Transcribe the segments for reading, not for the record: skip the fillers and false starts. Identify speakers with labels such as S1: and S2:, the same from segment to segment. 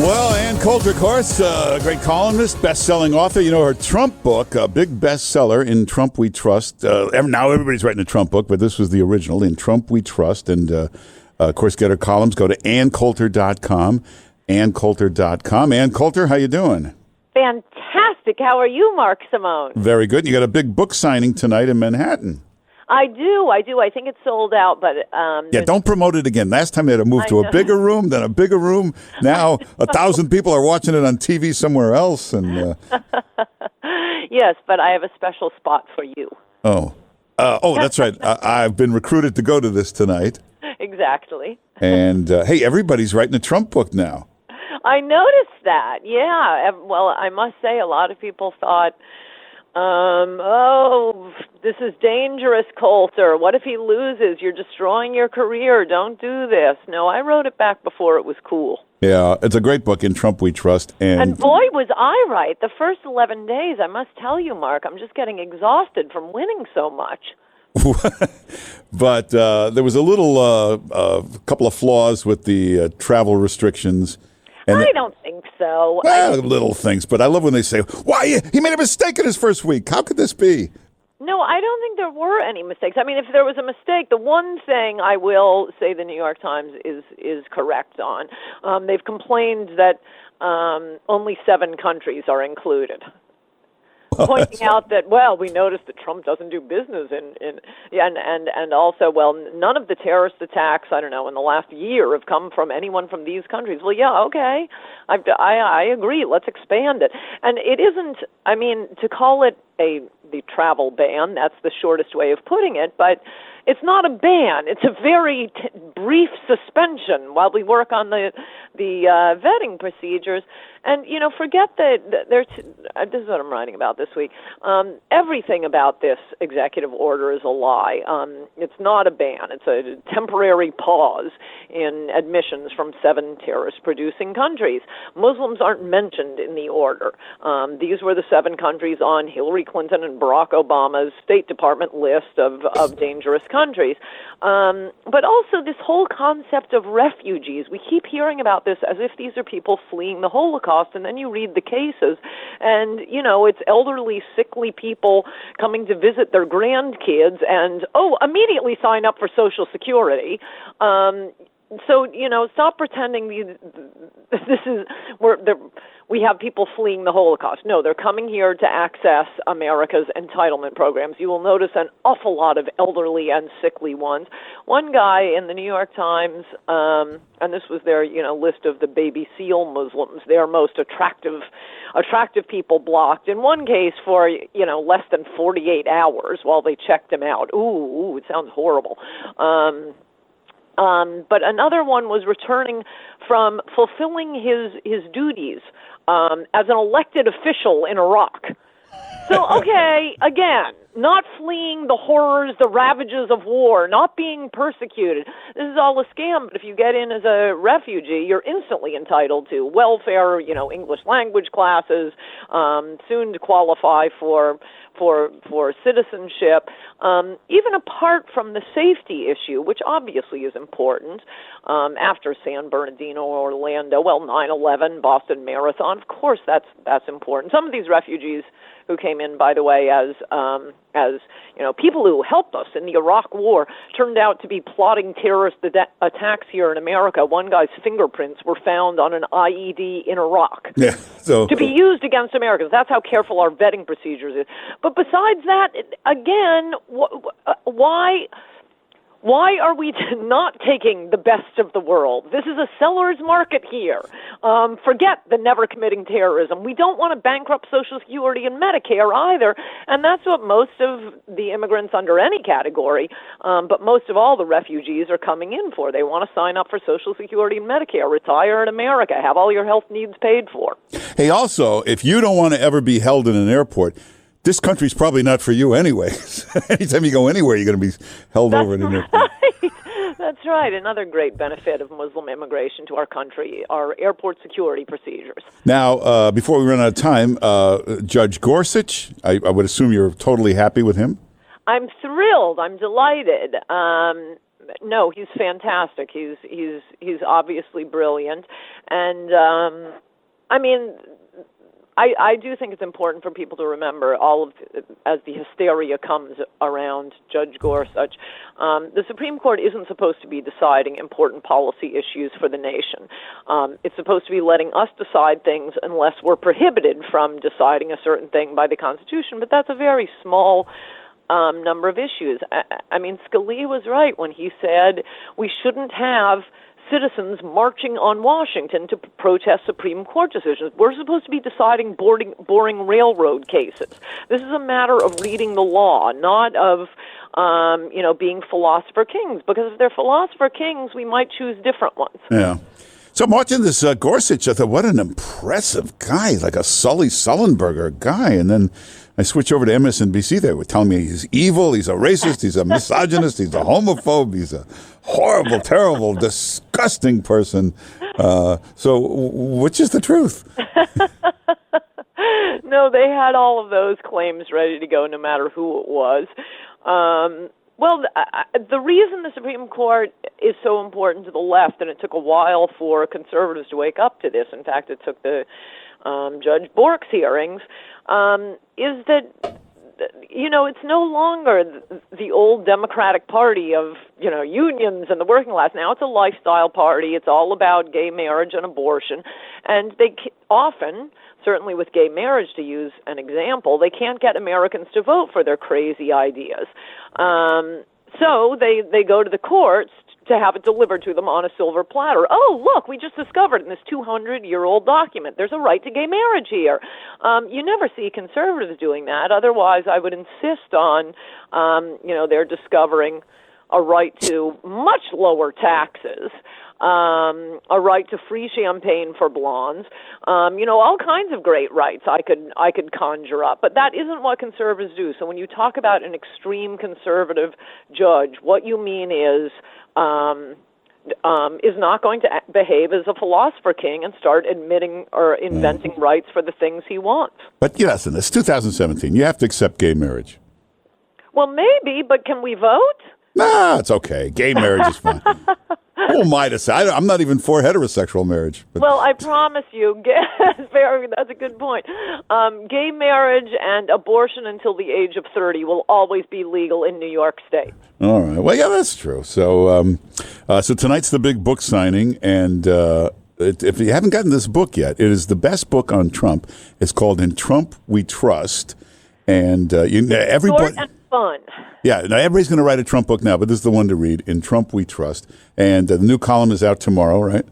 S1: Well, Ann Coulter, of course, a great columnist, best-selling author. You know, her Trump book, a big bestseller, In Trump We Trust. Now everybody's writing a Trump book, but this was the original, In Trump We Trust. And, of course, get her columns. Go to AnnCoulter.com, AnnCoulter.com. Ann Coulter, how you doing?
S2: Fantastic. How are you, Mark Simone?
S1: Very good. You got a big book signing tonight in Manhattan.
S2: I do. I think it's sold out, but...
S1: yeah, don't promote it again. Last time they had to move to a bigger room, then a bigger room. Now 1,000 people are watching it on TV somewhere else. And
S2: yes, but I have a special spot for you.
S1: Oh, that's right. I've been recruited to go to this tonight.
S2: Exactly.
S1: And, hey, everybody's writing a Trump book now.
S2: I noticed that, yeah. Well, I must say a lot of people thought... this is dangerous, Coulter. What if he loses? You're destroying your career. Don't do this. No, I wrote it back before it was cool.
S1: Yeah, it's a great book, In Trump We Trust.
S2: And boy, was I right. The first 11 days, I must tell you, Mark, I'm just getting exhausted from winning so much.
S1: But there was a little couple of flaws with the travel restrictions. And
S2: I don't think so.
S1: Well, little things, but I love when they say, why, he made a mistake in his first week. How could this be?
S2: No, I don't think there were any mistakes. I mean, if there was a mistake, the one thing I will say the New York Times is correct on, they've complained that only 7 countries are included. Pointing out that, well, we noticed that Trump doesn't do business and also, well, none of the terrorist attacks, I don't know, in the last year have come from anyone from these countries. Well, yeah, okay, I agree. Let's expand it. And it isn't, I mean, to call it the travel ban, that's the shortest way of putting it, but it's not a ban. It's a very brief suspension while we work on the vetting procedures. And, you know, forget that this is what I'm writing about this week. Everything about this executive order is a lie. It's not a ban. It's a temporary pause in admissions from 7 terrorist-producing countries. Muslims aren't mentioned in the order. These were the 7 countries on Hillary Clinton and Barack Obama's State Department list of dangerous countries. But also this whole concept of refugees. We keep hearing about this as if these are people fleeing the Holocaust, and then you read the cases, and, you know, it's elderly, sickly people coming to visit their grandkids, and, immediately sign up for Social Security. So, you know, stop pretending we have people fleeing the Holocaust. No, they're coming here to access America's entitlement programs. You will notice an awful lot of elderly and sickly ones. One guy in the New York Times, and this was their, you know, list of the baby seal Muslims, their most attractive people blocked. In one case for, you know, less than 48 hours while they checked him out. Ooh, it sounds horrible. But another one was returning from fulfilling his duties as an elected official in Iraq. So, okay, again, not fleeing the horrors, the ravages of war, not being persecuted. This is all a scam, but if you get in as a refugee, you're instantly entitled to welfare, you know, English language classes, soon to qualify for citizenship, even apart from the safety issue, which obviously is important, after San Bernardino, Orlando, 9/11, Boston Marathon, of course that's important. Some of these refugees who came in, by the way, as you know, people who helped us in the Iraq War, turned out to be plotting terrorist attacks here in America. One guy's fingerprints were found on an IED in Iraq.
S1: Yeah, so
S2: to be used against Americans. That's how careful our vetting procedures is. But besides that, again, why are we not taking the best of the world? This is a seller's market here. Forget the never committing terrorism. We don't want to bankrupt Social Security and Medicare either, and that's what most of the immigrants under any category, but most of all the refugees are coming in for. They want to sign up for Social Security and Medicare, retire in America, have all your health needs paid for.
S1: Hey, also, if you don't want to ever be held in an airport, this country's probably not for you anyway. Anytime you go anywhere, you're going to be held over in an airport.
S2: That's right. Another great benefit of Muslim immigration to our country are airport security procedures.
S1: Now, before we run out of time, Judge Gorsuch, I would assume you're totally happy with him?
S2: I'm thrilled. I'm delighted. No, he's fantastic. He's obviously brilliant, and I mean, I do think it's important for people to remember as the hysteria comes around Judge Gorsuch, the Supreme Court isn't supposed to be deciding important policy issues for the nation. It's supposed to be letting us decide things unless we're prohibited from deciding a certain thing by the Constitution, but that's a very small number of issues. I mean, Scalia was right when he said we shouldn't have citizens marching on Washington to protest Supreme Court decisions. We're supposed to be deciding boring railroad cases. This is a matter of reading the law, not of being philosopher kings. Because if they're philosopher kings, we might choose different ones.
S1: Yeah. So I'm watching this Gorsuch. I thought, what an impressive guy, like a Sully Sullenberger guy. And then I switch over to MSNBC. They were telling me he's evil, he's a racist, he's a misogynist, he's a homophobe, he's a horrible, terrible, disgusting person. So which is the truth?
S2: No, they had all of those claims ready to go no matter who it was. Well, the reason the Supreme Court is so important to the left, and it took a while for conservatives to wake up to this, in fact, it took the Judge Bork's hearings, is that, it's no longer the old Democratic Party of, unions and the working class. Now it's a lifestyle party. It's all about gay marriage and abortion. And they often, certainly with gay marriage to use an example, they can't get Americans to vote for their crazy ideas. So they go to the courts to have it delivered to them on a silver platter. Oh, look, we just discovered in this 200-year-old document there's a right to gay marriage here. You never see conservatives doing that. Otherwise, I would insist on, they're discovering a right to much lower taxes, a right to free champagne for blondes, all kinds of great rights I could conjure up. But that isn't what conservatives do. So when you talk about an extreme conservative judge, what you mean is not going to behave as a philosopher king and start admitting or inventing rights for the things he wants.
S1: But listen, it's 2017. You have to accept gay marriage.
S2: Well, maybe, but can we vote?
S1: Nah, it's okay. Gay marriage is fine. Who am I to say? I'm not even for heterosexual marriage. But.
S2: Well, I promise you, that's a good point. Gay marriage and abortion until the age of 30 will always be legal in New York State.
S1: All right. Well, yeah, that's true. So, so tonight's the big book signing, and if you haven't gotten this book yet, it is the best book on Trump. It's called "In Trump We Trust," and everybody.
S2: Short and fun.
S1: Yeah, now everybody's going to write a Trump book now, but this is the one to read, In Trump We Trust. And the new column is out tomorrow, right?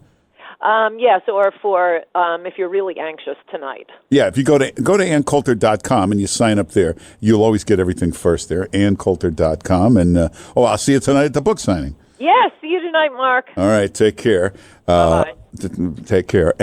S2: Yes, or for if you're really anxious tonight.
S1: Yeah, if you go to AnnCoulter.com and you sign up there, you'll always get everything first there, AnnCoulter.com. And, I'll see you tonight at the book signing.
S2: Yes, see you tonight, Mark.
S1: All right, take care.
S2: Bye.
S1: Take care.